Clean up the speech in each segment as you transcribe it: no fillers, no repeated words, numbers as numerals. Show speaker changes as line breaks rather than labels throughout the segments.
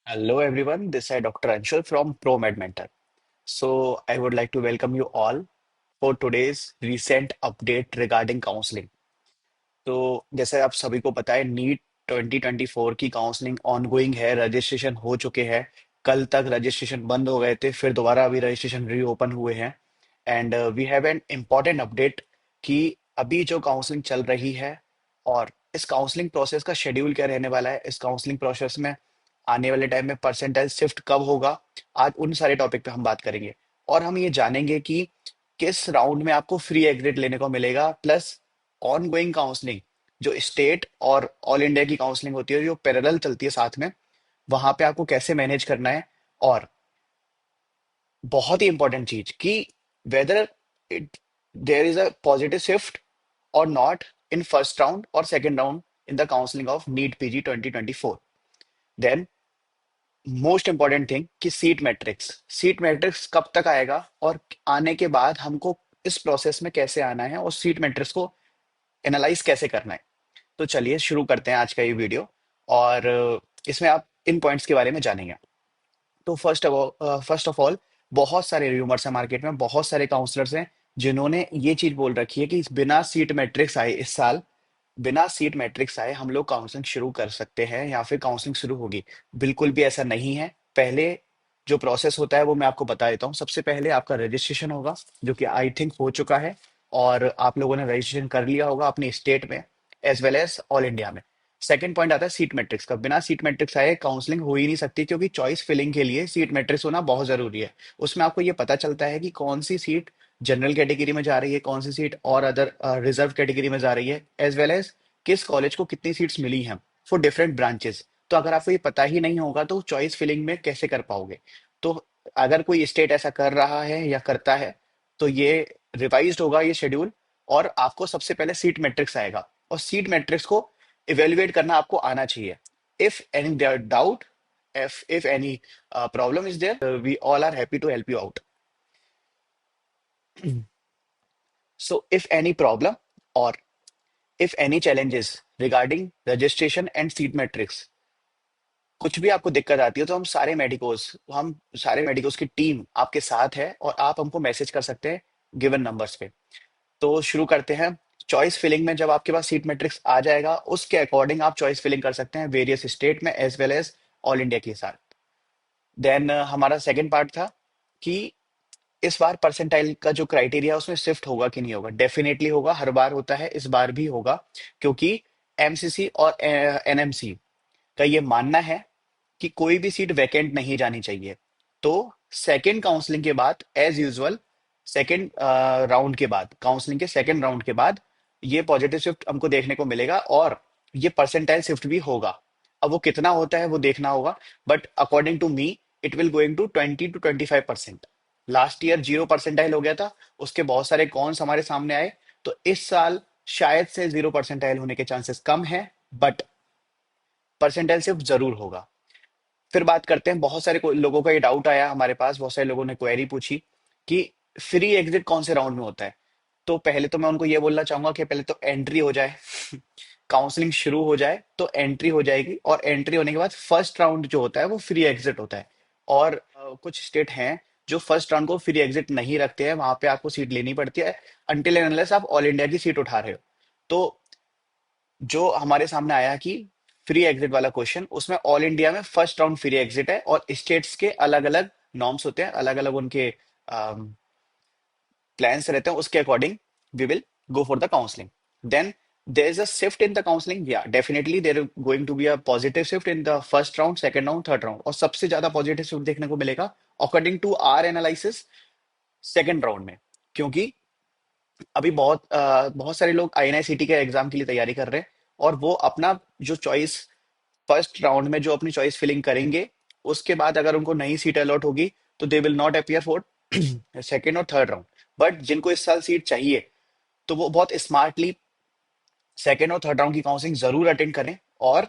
Hello everyone, this is Dr. Anshul from ProMed Mentor. So I would like to welcome you all for today's recent update regarding counseling. तो जैसे आप सभी को पता है NEET 2024 की काउंसलिंग ऑनगोइंग है, रजिस्ट्रेशन हो चुके हैं। कल तक रजिस्ट्रेशन बंद हो गए थे, फिर दोबारा अभी रजिस्ट्रेशन रीओपन हुए हैं। And we have an important update कि अभी जो काउंसलिंग चल रही है और इस काउंसलिंग प्रोसेस का शेड्यूल क्या रहने वाला है, इस काउंसलिंग प्रोसेस में आने वाले टाइम में परसेंटाइल शिफ्ट कब होगा, आज उन सारे टॉपिक पे हम बात करेंगे। और हम ये जानेंगे कि किस राउंड में आपको फ्री एग्जिट लेने को मिलेगा, प्लस ऑन गोइंग काउंसलिंग जो स्टेट और ऑल इंडिया की काउंसलिंग होती है जो पैरेलल चलती है साथ में, वहां पे आपको कैसे मैनेज करना है। और बहुत ही इंपॉर्टेंट चीज कि whether it there is a positive shift और नॉट इन फर्स्ट राउंड और second round in the counselling of NEET PG 2024। Then most important thing कि सीट मैट्रिक्स कब तक आएगा और आने के बाद हमको इस प्रोसेस में कैसे आना है और सीट मैट्रिक्स को एनालाइज कैसे करना है। तो चलिए शुरू करते हैं आज का ये वीडियो। और इसमें आप इन पॉइंट्स के बारे में जानेंगे। तो फर्स्ट ऑफ ऑल बहुत सारे रूमर्स हैं मार्केट में, बहुत सारे काउंसलर्स हैं जिन्होंने ये चीज बोल रखी है कि बिना सीट मैट्रिक्स आए इस साल, बिना सीट मैट्रिक्स आए हम लोग काउंसलिंग शुरू कर सकते हैं या फिर काउंसलिंग शुरू होगी। बिल्कुल भी ऐसा नहीं है। पहले जो प्रोसेस होता है वो मैं आपको बता देता हूँ। सबसे पहले आपका रजिस्ट्रेशन होगा, जो कि आई थिंक हो चुका है, और आप लोगों ने रजिस्ट्रेशन कर लिया होगा अपने स्टेट में as well as all India में। सेकंड पॉइंट आता है सीट मैट्रिक्स का। बिना सीट मैट्रिक्स आए काउंसलिंग हो ही नहीं सकती, क्योंकि चॉइस फिलिंग के लिए सीट मैट्रिक्स होना बहुत जरूरी है। उसमें आपको ये पता चलता है कि कौन सी सीट जनरल कैटेगरी में जा रही है, कौन सी सीट और अदर रिजर्व कैटेगरी में जा रही है, एज वेल एज किस कॉलेज को कितनी सीट्स मिली हैं फॉर डिफरेंट ब्रांचेस। तो अगर आपको ये पता ही नहीं होगा तो चॉइस फिलिंग में कैसे कर पाओगे। तो अगर कोई स्टेट ऐसा कर रहा है या करता है तो ये रिवाइज्ड होगा ये शेड्यूल, और आपको सबसे पहले सीट मैट्रिक्स आएगा और सीट मैट्रिक्स को इवेल्युएट करना आपको आना चाहिए। If any doubt, if any problem is there, we all are happy to help you out. So if any problem or if any challenges regarding registration and seat matrix, कुछ भी आपको दिक्कत आती है तो हम सारे मेडिकोस की टीम आपके साथ है और आप हमको मैसेज कर सकते हैं गिवन नंबर्स पे। तो शुरू करते हैं। चॉइस फिलिंग में जब आपके पास सीट मैट्रिक्स आ जाएगा उसके अकॉर्डिंग आप चॉइस फिलिंग कर सकते हैं वेरियस स्टेट में as well as all India के साथ। देन हमारा सेकंड पार्ट था कि इस बार परसेंटाइल का जो क्राइटेरिया उसमें शिफ्ट होगा कि नहीं होगा। डेफिनेटली होगा, हर बार होता है, इस बार भी होगा, क्योंकि एमसीसी और एनएमसी का ये मानना है कि कोई भी सीट वैकेंट नहीं जानी चाहिए। तो सेकंड काउंसलिंग के बाद एज यूजुअल, सेकंड राउंड के बाद, काउंसलिंग के सेकंड राउंड के बाद ये पॉजिटिव शिफ्ट हमको देखने को मिलेगा और ये परसेंटाइल शिफ्ट भी होगा। अब वो कितना होता है वो देखना होगा, but according to me it will going to 20 to 25%। Last year 0 percentile हो गया था, उसके बहुत सारे कॉन्स हमारे सामने आए। तो इस साल शायद से 0 परसेंटाइल होने के चांसेस कम है, बट परसेंटाइल शिफ्ट जरूर होगा। फिर बात करते हैं, बहुत सारे लोगों का ये डाउट आया हमारे पास, बहुत सारे लोगों ने क्वेरी पूछी कि फ्री एग्जिट कौन से राउंड में होता है। तो पहले तो मैं उनको ये बोलना चाहूंगा कि पहले तो एंट्री हो जाए काउंसलिंग शुरू हो जाए तो एंट्री हो जाएगी, और एंट्री होने के बाद फर्स्ट राउंड जो होता है वो फ्री एग्जिट होता है। और कुछ स्टेट हैं जो फर्स्ट राउंड को फ्री एग्जिट नहीं रखते हैं, वहां पे आपको सीट लेनी पड़ती है अनटिल एंड अनलेस आप ऑल इंडिया की सीट उठा रहे हो। तो जो हमारे सामने आया कि फ्री एग्जिट वाला क्वेश्चन, उसमें ऑल इंडिया में फर्स्ट राउंड फ्री एग्जिट है और स्टेट्स के अलग अलग नॉर्म्स होते हैं, अलग अलग उनके प्लान्स रहते हैं, उसके according we will go for the counselling. Then there is a shift in the counseling, yeah, definitely there is going to be a positive shift in the first round, second round, third round, और सबसे ज्यादा positive shift देखने को मिलेगा according to our analysis second round में। क्योंकि अभी बहुत सारे लोग आईएनआईसीटी के एग्जाम के लिए तैयारी कर रहे हैं, और वो अपना जो चॉइस फर्स्ट राउंड में जो अपनी चॉइस फिलिंग करेंगे, उसके बाद अगर उनको नई सीट अलॉट होगी तो they will not appear for second और थर्ड राउंड। बट जिनको इस साल सीट चाहिए तो वो बहुत स्मार्टली सेकेंड और थर्ड राउंड की काउंसलिंग जरूर अटेंड करें, और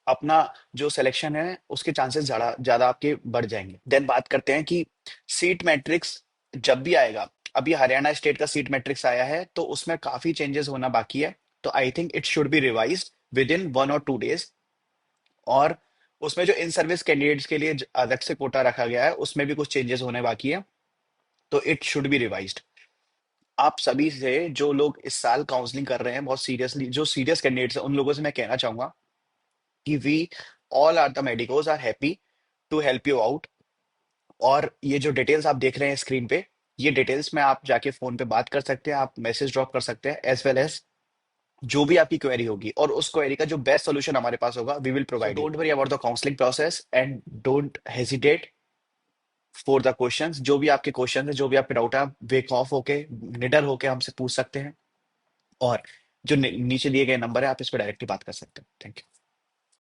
अपना जो सिलेक्शन है उसके चांसेस ज्यादा ज्यादा आपके बढ़ जाएंगे। देन बात करते हैं कि सीट मैट्रिक्स जब भी आएगा, अभी हरियाणा स्टेट का सीट मैट्रिक्स आया है तो उसमें काफी चेंजेस होना बाकी है। तो I think it should be revised with in 1 or 2 days। और उसमें जो इन सर्विस कैंडिडेट्स के लिए अलग से कोटा रखा गया है, उसमें भी कुछ चेंजेस होने बाकी है, तो इट शुड बी रिवाइज्ड। आप सभी से, जो लोग इस साल काउंसलिंग कर रहे हैं बहुत सीरियसली, जो सीरियस कैंडिडेट्स हैं, उन लोगों से मैं कहना चाहूंगा कि we all are the medicos are happy to help you out. और ये जो डिटेल्स आप देख रहे हैं स्क्रीन पे, ये डिटेल्स में आप जाके फोन पे बात कर सकते हैं, आप मैसेज ड्रॉप कर सकते हैं, एज वेल एज जो भी आपकी क्वेरी होगी, और उस क्वेरी का जो बेस्ट सोल्यूशन हमारे पास होगा we will provide you. Don't worry about the counselling process and don't hesitate for the questions. जो भी आपके क्वेश्चन है, जो भी आपके डाउट है, आप वेक ऑफ होके, निडर होके हमसे पूछ सकते हैं। और जो नीचे दिए गए नंबर है, आप इस पर डायरेक्टली बात कर सकते हैं। Thank you.